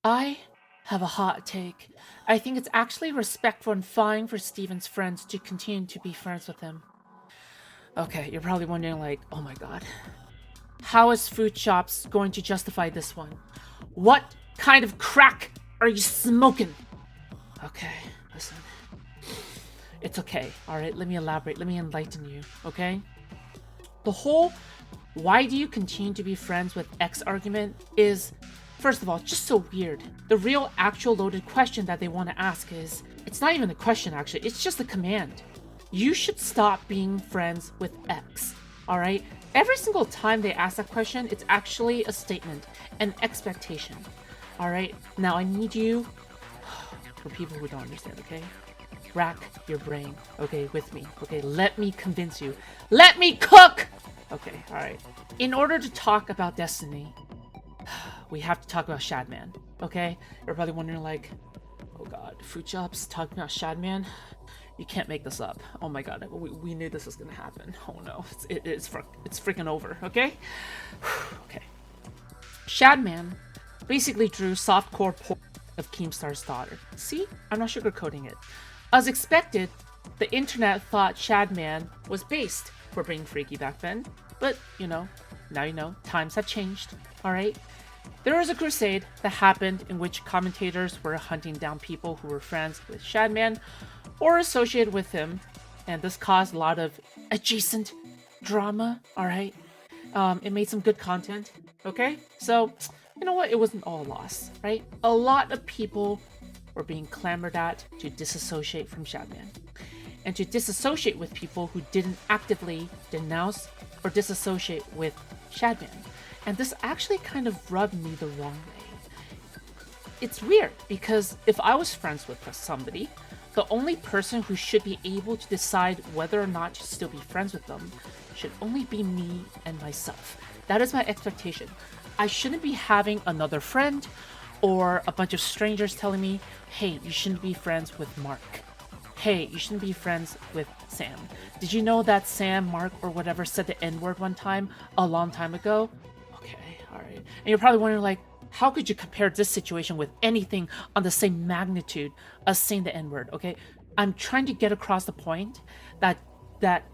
I have a hot take. I think it's actually respectful and fine for Steven's friends to continue to be friends with him. Okay, you're probably wondering, like, oh my god, how is Foodshops going to justify this one? What kind of crack are you smoking? Okay, listen. It's okay, alright? Let me elaborate. Let me enlighten you, okay? The whole why do you continue to be friends with X argument is, first of all, just so weird. The real actual loaded question that they want to ask is, it's not even a question actually, it's just a command. You should stop being friends with X, alright? Every single time they ask that question, it's actually a statement, an expectation, alright? Now I need you, for people who don't understand, okay? Rack your brain, okay, with me, okay? Let me convince you. Let me cook! Okay, alright. In order to talk about Destiny, we have to talk about Shadman, okay? You're probably wondering, like, oh god, Foodshops talking about Shadman? You can't make this up. Oh my god, we knew this was gonna happen. Oh no, it's freaking over, okay? Okay. Shadman basically drew softcore porn of Keemstar's daughter. See? I'm not sugarcoating it. As expected, the internet thought Shadman was based for being freaky back then, but now you know, times have changed, alright? There was a crusade that happened in which commentators were hunting down people who were friends with Shadman or associated with him, and this caused a lot of adjacent drama, alright? It made some good content, okay? So, you know what? It wasn't all lost, right? A lot of people were being clamored at to disassociate from Shadman, and to disassociate with people who didn't actively denounce or disassociate with Shadman. And this actually kind of rubbed me the wrong way. It's weird, because if I was friends with somebody, the only person who should be able to decide whether or not to still be friends with them should only be me and myself. That is my expectation. I shouldn't be having another friend or a bunch of strangers telling me, hey, you shouldn't be friends with Mark. Hey, you shouldn't be friends with Sam. Did you know that Sam, Mark, or whatever said the N-word one time a long time ago? Okay, alright. And you're probably wondering, like, how could you compare this situation with anything on the same magnitude as saying the N-word, okay? I'm trying to get across the point that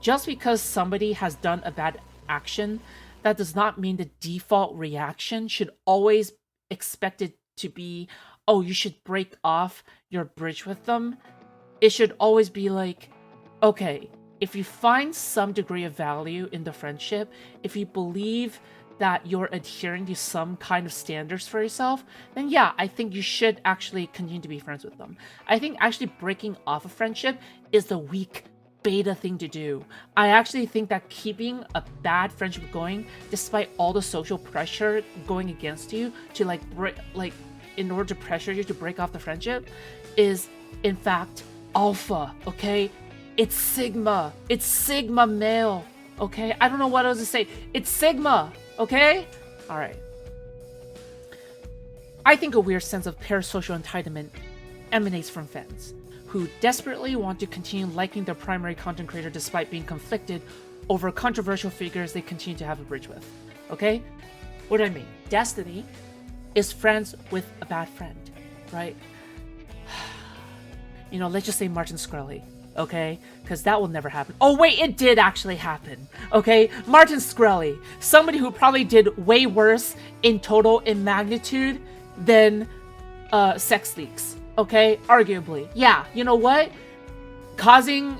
just because somebody has done a bad action, that does not mean the default reaction should always expect it to be, oh, you should break off your bridge with them. It should always be like, okay, if you find some degree of value in the friendship, if you believe that you're adhering to some kind of standards for yourself, then yeah, I think you should actually continue to be friends with them. I think actually breaking off a friendship is the weak beta thing to do. I actually think that keeping a bad friendship going, despite all the social pressure going against you to in order to pressure you to break off the friendship, is in fact alpha, okay? It's sigma. It's sigma male, okay? I don't know what else to say. It's sigma, okay? Alright. I think a weird sense of parasocial entitlement emanates from fans who desperately want to continue liking their primary content creator despite being conflicted over controversial figures they continue to have a bridge with, okay? What do I mean? Destiny is friends with a bad friend, right? Let's just say Martin Shkreli, okay? Because that will never happen. Oh wait, it did actually happen, okay? Martin Shkreli, somebody who probably did way worse in total, in magnitude, than Sex Leaks, okay? Arguably. Yeah, you know what? Causing,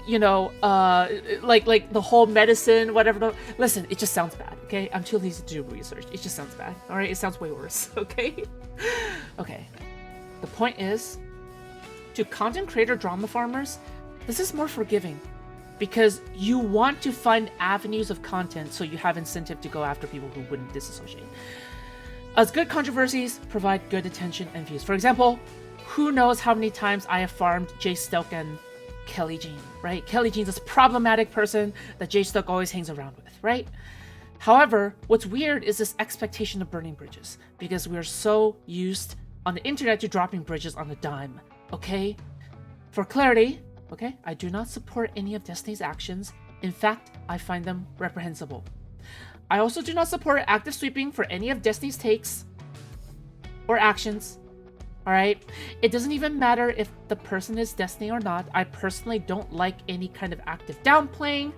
like the whole medicine, whatever. Listen, it just sounds bad, okay? I'm too lazy to do research. It just sounds bad, alright? It sounds way worse, okay? Okay. The point is, to content creator drama farmers, this is more forgiving because you want to find avenues of content so you have incentive to go after people who wouldn't disassociate. As good controversies provide good attention and views. For example, who knows how many times I have farmed Jay Stoke and Kelly Jean, right? Kelly Jean's this problematic person that Jay Stoke always hangs around with, right? However, what's weird is this expectation of burning bridges because we're so used on the internet to dropping bridges on a dime. Okay? For clarity, okay, I do not support any of Destiny's actions. In fact, I find them reprehensible. I also do not support active sweeping for any of Destiny's takes or actions. All right? It doesn't even matter if the person is Destiny or not. I personally don't like any kind of active downplaying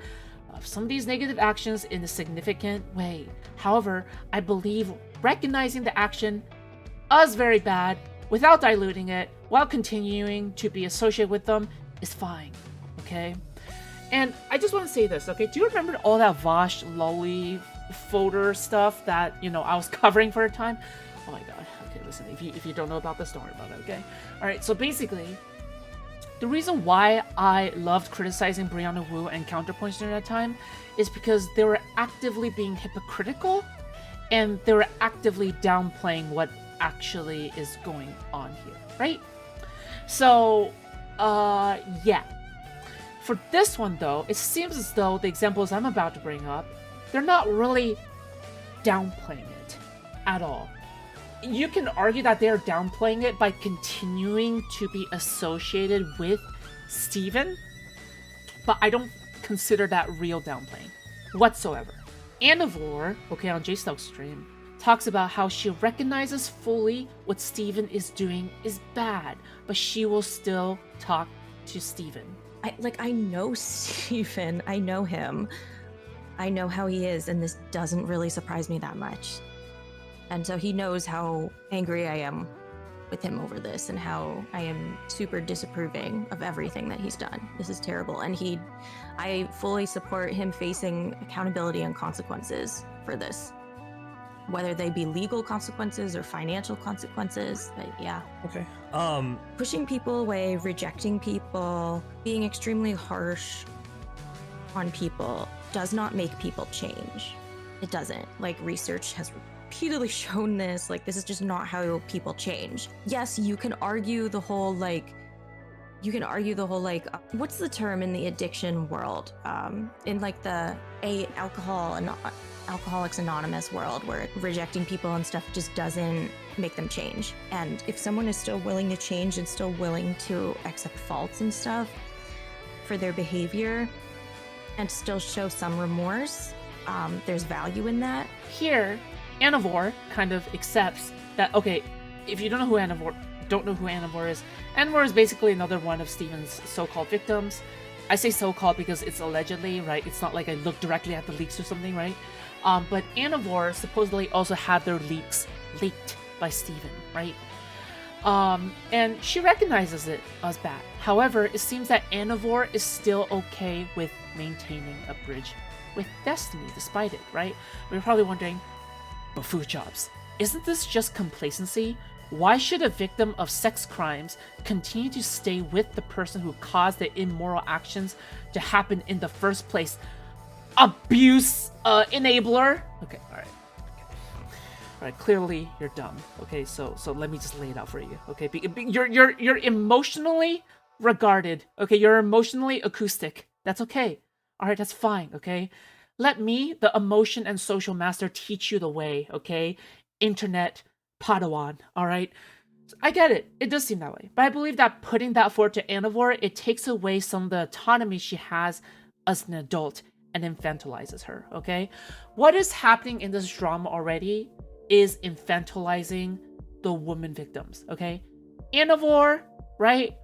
of some of these negative actions in a significant way. However, I believe recognizing the action as very bad without diluting it while continuing to be associated with them is fine. Okay? And I just want to say this, okay? Do you remember all that Vosh lolly folder stuff that, I was covering for a time? Oh my god. Okay, listen, if you don't know about this, don't worry about it, okay? Alright, so basically, the reason why I loved criticizing Brianna Wu and Counterpoints during that time is because they were actively being hypocritical and they were actively downplaying what actually is going on here, right? So, yeah. For this one, though, it seems as though the examples I'm about to bring up, they're not really downplaying it at all. You can argue that they're downplaying it by continuing to be associated with Steven, but I don't consider that real downplaying whatsoever. Anivore, okay, on J Snoke's stream, talks about how she recognizes fully what Steven is doing is bad, but she will still talk to Steven. I know Steven. I know him. I know how he is, and this doesn't really surprise me that much. And so he knows how angry I am with him over this and how I am super disapproving of everything that he's done. This is terrible. And I fully support him facing accountability and consequences for this, whether they be legal consequences or financial consequences. But yeah. Okay. Pushing people away, rejecting people, being extremely harsh on people does not make people change. It doesn't. Like, research has repeatedly shown this. Like, this is just not how people change. Yes, you can argue the whole what's the term in the addiction world? In like the Alcoholics Anonymous world, where rejecting people and stuff just doesn't make them change. And if someone is still willing to change and still willing to accept faults and stuff for their behavior and still show some remorse, there's value in that. Here, Anivore kind of accepts that, okay, if you don't know who Anivore is basically another one of Steven's so-called victims. I say so-called because it's allegedly, right? It's not like I looked directly at the leaks or something, right? But Anivore supposedly also had their leaks leaked by Steven, right? And she recognizes it as bad. However, it seems that Anivore is still okay with maintaining a bridge with Destiny despite it, right? We're probably wondering, but Foodshops, isn't this just complacency? Why should a victim of sex crimes continue to stay with the person who caused the immoral actions to happen in the first place? Abuse enabler? Okay, alright. Alright, clearly you're dumb. Okay, so let me just lay it out for you. Okay, you're emotionally regarded. Okay, you're emotionally acoustic. That's okay. Alright, that's fine, okay? Let me, the emotion and social master, teach you the way, okay? Internet Padawan, alright? I get it. It does seem that way. But I believe that putting that forward to Anivore, it takes away some of the autonomy she has as an adult and infantilizes her, okay? What is happening in this drama already is infantilizing the woman victims, okay? Anivore, right?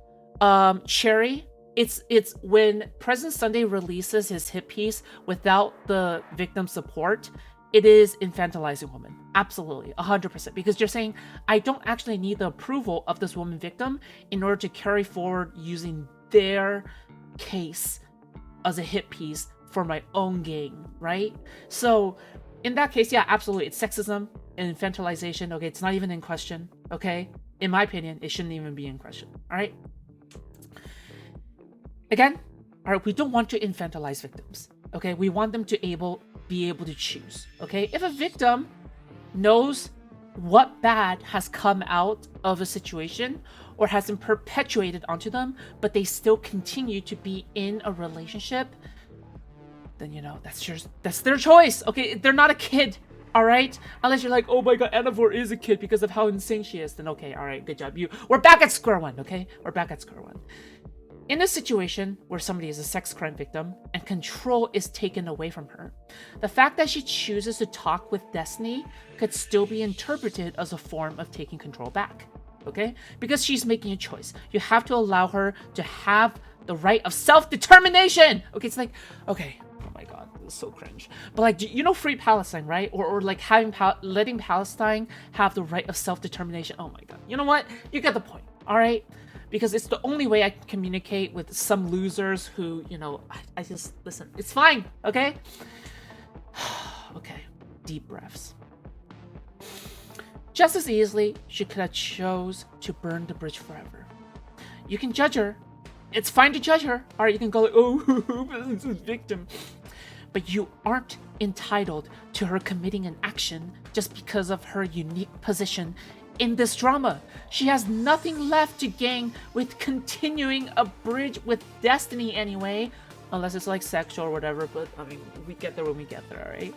Cherry, it's when President Sunday releases his hit piece without the victim support, it is infantilizing women. Absolutely, 100%. Because you're saying, I don't actually need the approval of this woman victim in order to carry forward using their case as a hit piece for my own gain, right? So, in that case, yeah, absolutely. It's sexism and infantilization. Okay, it's not even in question, okay? In my opinion, it shouldn't even be in question, all right? Again, all right, we don't want to infantilize victims, okay? We want them to be able to choose, okay? If a victim knows what bad has come out of a situation or has been perpetuated onto them, but they still continue to be in a relationship, then, that's their choice, okay? They're not a kid, all right? Unless you're like, oh my god, Anivore is a kid because of how insane she is, then okay, all right, good job. We're back at square one, okay? We're back at square one. In a situation where somebody is a sex crime victim and control is taken away from her, the fact that she chooses to talk with Destiny could still be interpreted as a form of taking control back. okay? Because she's making a choice. You have to allow her to have the right of self-determination. Okay, it's like, okay, oh my god, this is so cringe. But like, you know, free Palestine, right? Or like having letting Palestine have the right of self-determination. Oh my god, you know what? You get the point, all right? Because it's the only way I can communicate with some losers who, you know, I just listen. It's fine, okay? Okay, deep breaths. Just as easily, she could have chose to burn the bridge forever. You can judge her. It's fine to judge her. All right, you can go like, oh, this is victim. But you aren't entitled to her committing an action just because of her unique position in this drama. She has nothing left to gain with continuing a bridge with Destiny anyway. Unless it's like sexual or whatever, but I mean, we get there when we get there, alright?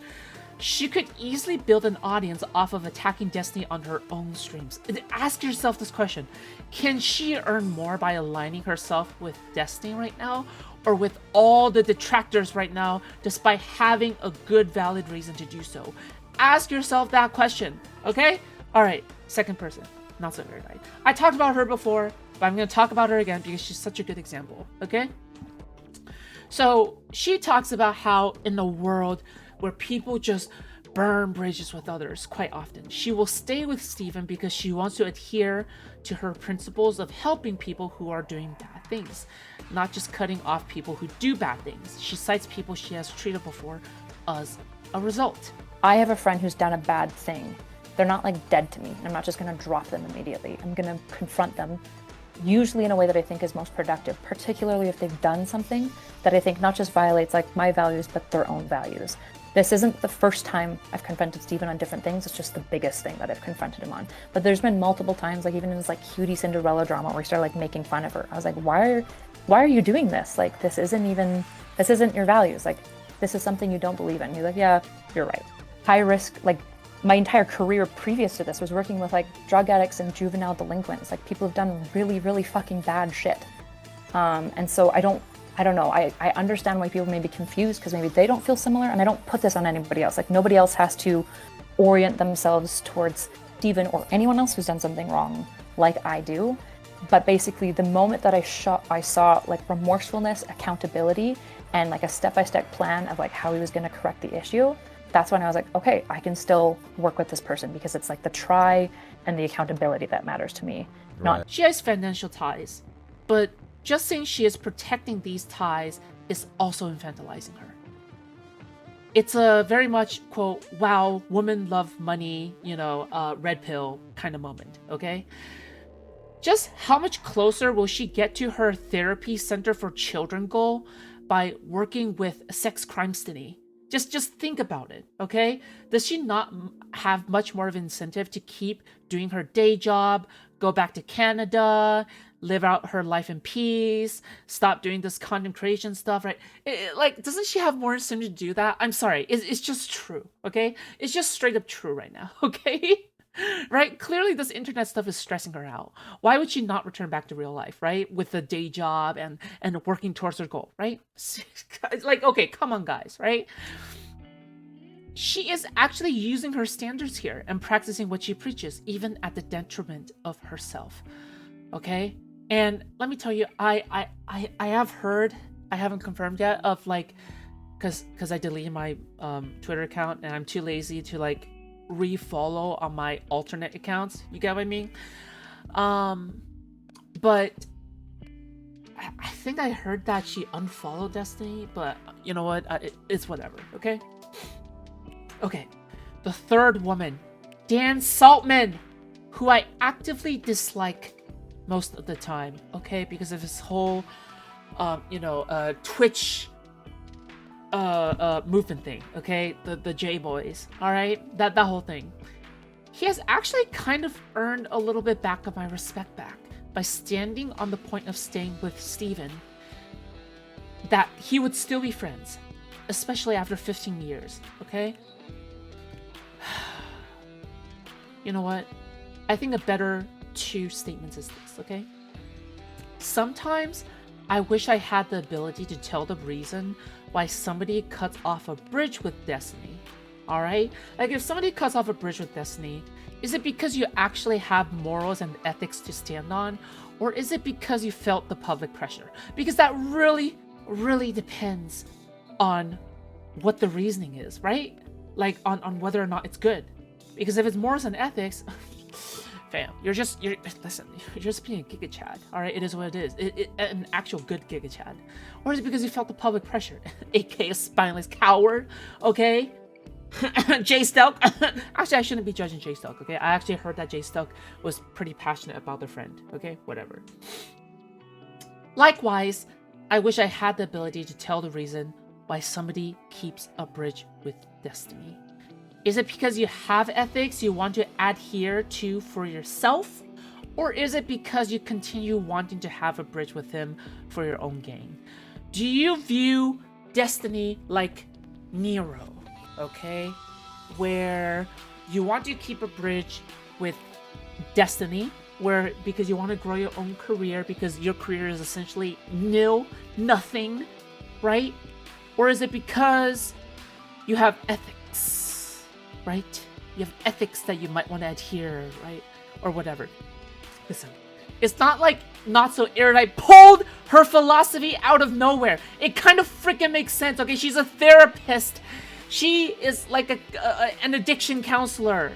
She could easily build an audience off of attacking Destiny on her own streams. Ask yourself this question. Can she earn more by aligning herself with Destiny right now? Or with all the detractors right now, despite having a good valid reason to do so? Ask yourself that question, okay? Alright, second person. Not so very nice. I talked about her before, but I'm going to talk about her again because she's such a good example, okay? So she talks about how in the world where people just burn bridges with others quite often, she will stay with Steven because she wants to adhere to her principles of helping people who are doing bad things, not just cutting off people who do bad things. She cites people she has treated before as a result. I have a friend who's done a bad thing. They're not like dead to me. I'm not just going to drop them immediately. I'm going to confront them, usually in a way that I think is most productive, particularly if they've done something that I think not just violates like my values, but their own values. This isn't the first time I've confronted Steven on different things. It's just the biggest thing that I've confronted him on. But there's been multiple times, like even in this like cutie Cinderella drama where he started like making fun of her. I was like, why are you doing this? Like, this isn't your values. Like, this is something you don't believe in. He's like, yeah, you're right. High risk, like my entire career previous to this was working with like drug addicts and juvenile delinquents, like people who've done really, really fucking bad shit. And so I don't know. I understand why people may be confused because maybe they don't feel similar, and I don't put this on anybody else. Like, nobody else has to orient themselves towards Steven or anyone else who's done something wrong like I do. But basically, the moment that I saw like remorsefulness, accountability, and like a step-by-step plan of like how he was going to correct the issue, that's when I was like, okay, I can still work with this person because it's like the try and the accountability that matters to me. Not She has financial ties, but just saying she is protecting these ties is also infantilizing her. It's a very much, quote, wow, women love money, red pill kind of moment, okay? Just how much closer will she get to her therapy center for children goal by working with sex crime Destiny? Just think about it, okay? Does she not have much more of an incentive to keep doing her day job, go back to Canada, live out her life in peace, stop doing this content creation stuff, right? Doesn't she have more incentive to do that? I'm sorry, it's just true, okay? It's just straight up true right now, okay? Right? Clearly this internet stuff is stressing her out. Why would she not return back to real life, right? With a day job and working towards her goal, right? Like, okay, come on, guys, right? She is actually using her standards here and practicing what she preaches, even at the detriment of herself, okay? And let me tell you, I have heard, I haven't confirmed yet, of like, because I deleted my Twitter account and I'm too lazy to like refollow on my alternate accounts, you get what I mean? But I think I heard that she unfollowed Destiny, but you know what, it's whatever, okay? Okay, the third woman, Dan Saltman, who I actively dislike most of the time, okay, because of his whole Twitch movement thing, okay, the J boys, all right, that whole thing. He has actually kind of earned a little bit back of my respect back by standing on the point of staying with Steven, that he would still be friends, especially after 15 years, okay? You know what? I think a better two statements is this, okay? Sometimes I wish I had the ability to tell the reason why somebody cuts off a bridge with Destiny, All right? Like, if somebody cuts off a bridge with Destiny, is it because you actually have morals and ethics to stand on? Or is it because you felt the public pressure? Because that really, really depends on what the reasoning is, right? Like, on whether or not it's good. Because if it's morals and ethics, fam, you're just being a Giga Chad, all right? It is what it is. An actual good Giga Chad. Or is it because you felt the public pressure? AKA a spineless coward, okay? Jay Stelk. Actually, I shouldn't be judging Jay Stelk, okay? I actually heard that Jay Stelk was pretty passionate about their friend, okay? Whatever. Likewise, I wish I had the ability to tell the reason why somebody keeps a bridge with Destiny. Is it because you have ethics you want to adhere to for yourself? Or is it because you continue wanting to have a bridge with him for your own gain? Do you view Destiny like Nero? Okay, where you want to keep a bridge with Destiny, where because you want to grow your own career, because your career is essentially nothing, right? Or is it because you have ethics, right? You have ethics that you might want to adhere, right? Or whatever. Listen, it's not like Not So Erudite pulled her philosophy out of nowhere. It kind of freaking makes sense, okay? She's a therapist. She is like an addiction counselor,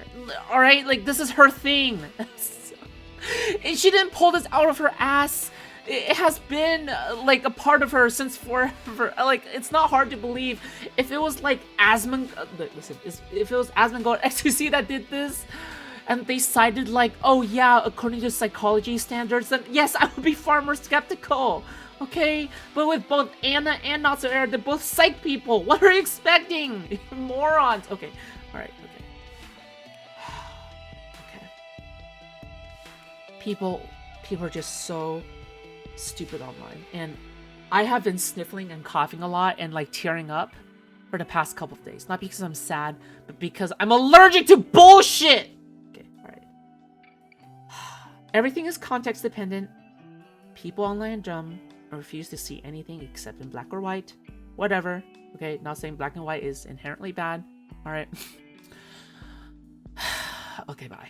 all right? Like, this is her thing. And she didn't pull this out of her ass. It has been like a part of her since forever. Like, it's not hard to believe. If it was like if it was Asmongold XQC that did this, and they cited like, oh yeah, according to psychology standards, then yes, I would be far more skeptical. Okay, but with both Anna and Not So Erudite, they're both psych people. What are you expecting? Morons. Okay, all right. Okay. People are just so stupid online, and I have been sniffling and coughing a lot and like tearing up for the past couple of days. Not because I'm sad, but because I'm allergic to bullshit. Okay, all right. Everything is context dependent. People online dumb. I refuse to see anything except in black or white. Whatever. Okay, not saying black and white is inherently bad. Alright. Okay, bye.